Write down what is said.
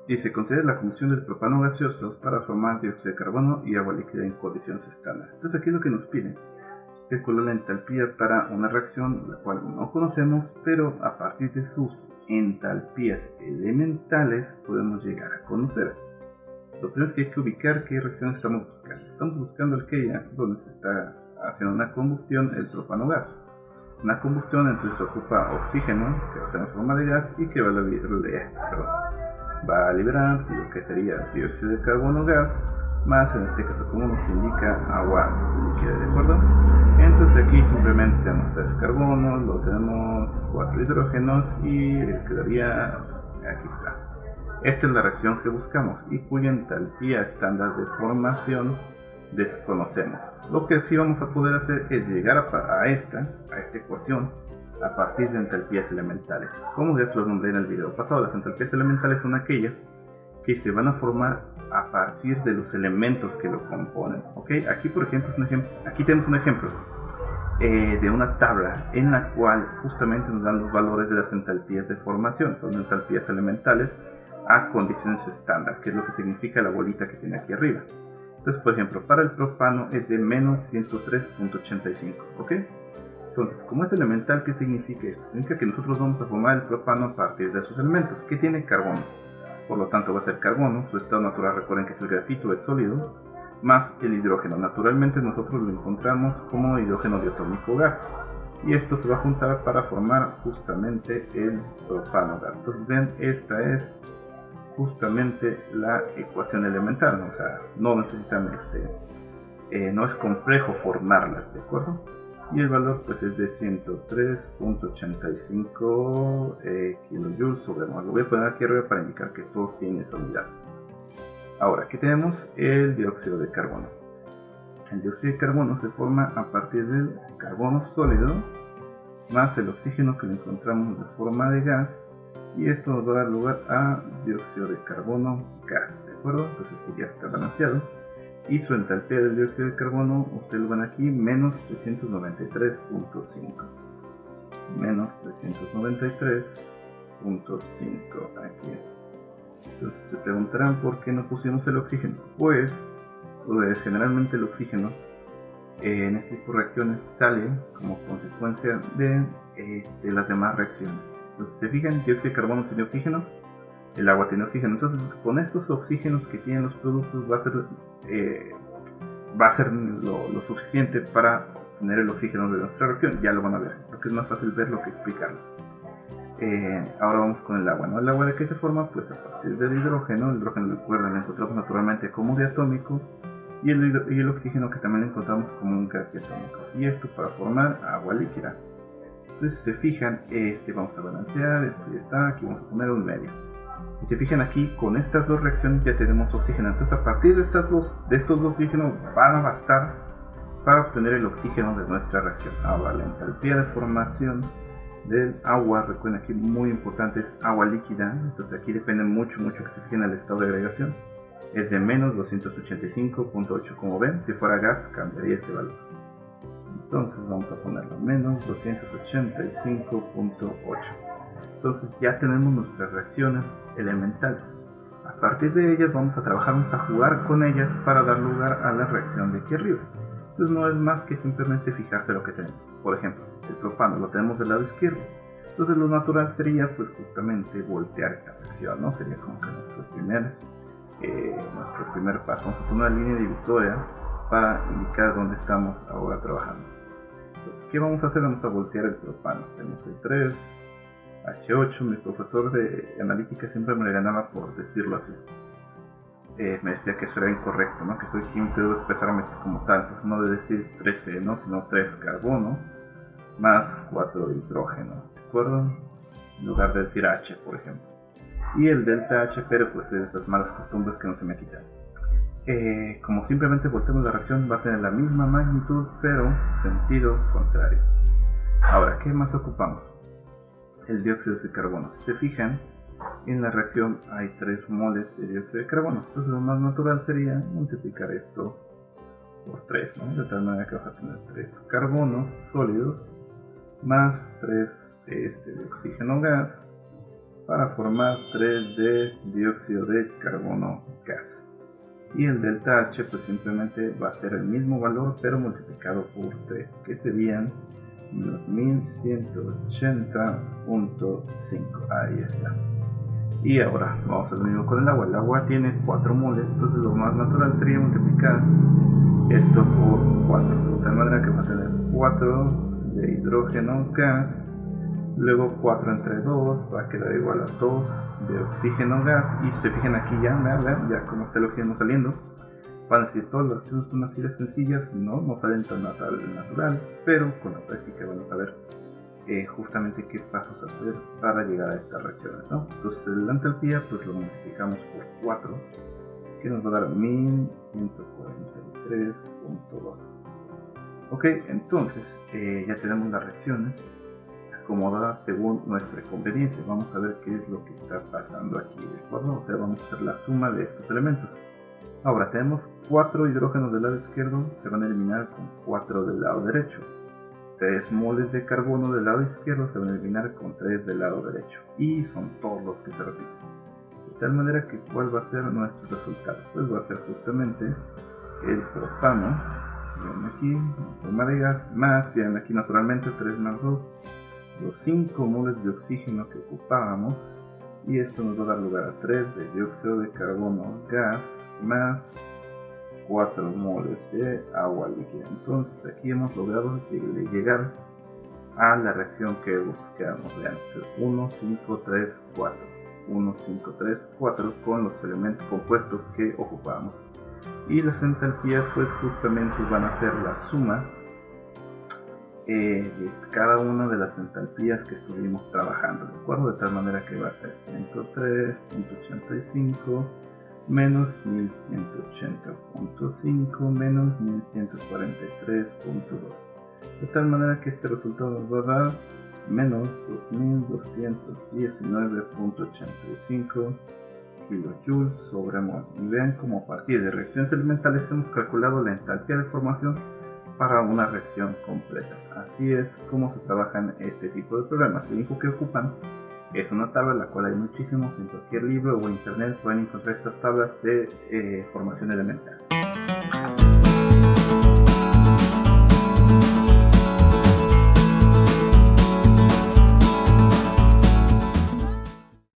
y se considera la combustión del propano gaseoso para formar dióxido de carbono y agua líquida en condiciones estándar. Entonces aquí lo que nos piden calcular la entalpía para una reacción la cual no conocemos, pero a partir de sus entalpías elementales podemos llegar a conocer. Lo primero es que hay que ubicar qué reacción estamos buscando. Estamos buscando aquella donde se está haciendo una combustión el propano gas. Una combustión entonces ocupa oxígeno, que va a estar en forma de gas y que va a liberar lo que sería dióxido de carbono gas, más en este caso como nos indica agua líquida, ¿de acuerdo? Entonces aquí simplemente tenemos 3 carbonos, luego tenemos 4 hidrógenos y quedaría, aquí está. Esta es la reacción que buscamos y cuya entalpía estándar de formación desconocemos. Lo que sí vamos a poder hacer es llegar a esta ecuación a partir de entalpías elementales. Como ya se los nombré en el video pasado, las entalpías elementales son aquellas que se van a formar a partir de los elementos que lo componen. ¿Okay? Aquí por ejemplo, aquí tenemos un ejemplo de una tabla en la cual justamente nos dan los valores de las entalpías de formación. Son entalpías elementales a condiciones estándar, que es lo que significa la bolita que tiene aquí arriba. Entonces, por ejemplo, para el propano es de menos 103.85, ¿ok? Entonces, como es elemental, ¿qué significa esto? Significa que nosotros vamos a formar el propano a partir de sus elementos, que tiene carbono. Por lo tanto, va a ser carbono, su estado natural, recuerden que es el grafito, es sólido, más el hidrógeno. Naturalmente nosotros lo encontramos como hidrógeno diatómico gas. Y esto se va a juntar para formar justamente el propano gas. Entonces, ven, esta es justamente la ecuación elemental, o sea, no necesitan no es complejo formarlas, ¿de acuerdo? Y el valor pues es de 103.85 kilojoules sobre mol. Lo voy a poner aquí arriba para indicar que todos tienen esa unidad. Ahora, aquí tenemos el dióxido de carbono. El dióxido de carbono se forma a partir del carbono sólido más el oxígeno que lo encontramos de forma de gas, y esto nos va a dar lugar a dióxido de carbono gas, ¿de acuerdo? Entonces ya está balanceado y su entalpía del dióxido de carbono, ustedes lo ven aquí, menos 393.5, menos 393.5 aquí. Entonces se preguntarán por qué no pusimos el oxígeno. Pues generalmente el oxígeno en este tipo de reacciones sale como consecuencia de las demás reacciones. Entonces, se fijan, el dióxido de carbono tiene oxígeno, el agua tiene oxígeno. Entonces, con estos oxígenos que tienen los productos va a ser lo suficiente para obtener el oxígeno de nuestra reacción. Ya lo van a ver, porque es más fácil verlo que explicarlo. Ahora vamos con el agua, ¿no? El agua, ¿de qué se forma? Pues a partir del hidrógeno. El hidrógeno, recuerden, lo encontramos naturalmente como diatómico, y el oxígeno, que también lo encontramos como un gas diatómico. Y esto para formar agua líquida. Entonces, si se fijan, vamos a balancear, esto ya está, aquí vamos a poner un medio. Si se fijan aquí, con estas dos reacciones ya tenemos oxígeno. Entonces, a partir de estos dos oxígenos van a bastar para obtener el oxígeno de nuestra reacción. Ahora, la entalpía de formación del agua, recuerden aquí muy importante, es agua líquida. Entonces aquí depende mucho que se fijen el estado de agregación. Es de menos 285.8. Como ven, si fuera gas cambiaría ese valor. Entonces vamos a ponerlo menos 285.8. Entonces ya tenemos nuestras reacciones elementales. A partir de ellas vamos a trabajar, vamos a jugar con ellas para dar lugar a la reacción de aquí arriba. Entonces no es más que simplemente fijarse lo que tenemos. Por ejemplo, el propano lo tenemos del lado izquierdo. Entonces lo natural sería pues justamente voltear esta reacción, ¿no? Sería como que nuestro primer paso. Vamos a poner una línea divisoria para indicar dónde estamos ahora trabajando. Entonces, ¿qué vamos a hacer? Vamos a voltear el propano. Tenemos el 3H8. Mi profesor de analítica siempre me ganaba por decirlo así. Me decía que eso era incorrecto, ¿no? Que soy químico y debo expresarme como tal. Entonces no debe decir 3C, ¿no? Sino 3 carbono más 4 hidrógeno, ¿de acuerdo? En lugar de decir H, por ejemplo. Y el delta H, pero pues es esas malas costumbres que no se me quitan. Como simplemente volteamos la reacción, va a tener la misma magnitud, pero sentido contrario. Ahora, ¿qué más ocupamos? El dióxido de carbono. Si se fijan, en la reacción hay 3 moles de dióxido de carbono. Entonces lo más natural sería multiplicar esto por 3, ¿no? De tal manera que vas a tener 3 carbonos sólidos más 3 de oxígeno gas para formar 3 de dióxido de carbono gas. Y el delta H pues simplemente va a ser el mismo valor pero multiplicado por 3, que serían los 1180.5. Ahí está. Y ahora vamos a hacer lo mismo con el agua. El agua tiene 4 moles, entonces lo más natural sería multiplicar esto por 4, de tal manera que va a tener 4 de hidrógeno gas, luego 4 entre 2 va a quedar igual a 2 de oxígeno gas. Y si se fijan aquí ya como está el oxígeno saliendo, van a decir todas las reacciones son así de sencillas. No salen tan natural, pero con la práctica van a saber justamente qué pasos hacer para llegar a estas reacciones, ¿no? Entonces la entalpía pues lo multiplicamos por 4, que nos va a dar 1143.2. Ok, entonces ya tenemos las reacciones acomodadas según nuestra conveniencia. Vamos a ver qué es lo que está pasando aquí, ¿de acuerdo? O sea, vamos a hacer la suma de estos elementos. Ahora tenemos 4 hidrógenos del lado izquierdo, se van a eliminar con 4 del lado derecho. 3 moles de carbono del lado izquierdo se van a eliminar con 3 del lado derecho. Y son todos los que se repiten. De tal manera que ¿cuál va a ser nuestro resultado? Pues va a ser justamente el propano, vean aquí, en forma de gas, más, vean aquí naturalmente 3 más 2, los 5 moles de oxígeno que ocupábamos. Y esto nos va a dar lugar a 3 de dióxido de carbono gas, más 4 moles de agua líquida. Entonces aquí hemos logrado llegar a la reacción que buscamos. Vean, 1, 5, 3, 4. 1, 5, 3, 4 con los elementos compuestos que ocupamos. Y las entalpías pues justamente van a ser la suma de cada una de las entalpías que estuvimos trabajando, ¿de acuerdo? De tal manera que va a ser 103.85 menos 1180.5 menos 1143.2, de tal manera que este resultado nos va a dar menos 2219.85 kilojoules sobre mol. Y vean cómo a partir de reacciones elementales hemos calculado la entalpía de formación para una reacción completa. Así es como se trabajan este tipo de problemas. Lo único que ocupan es una tabla, la cual hay muchísimos en cualquier libro o internet. Pueden encontrar estas tablas de formación elemental.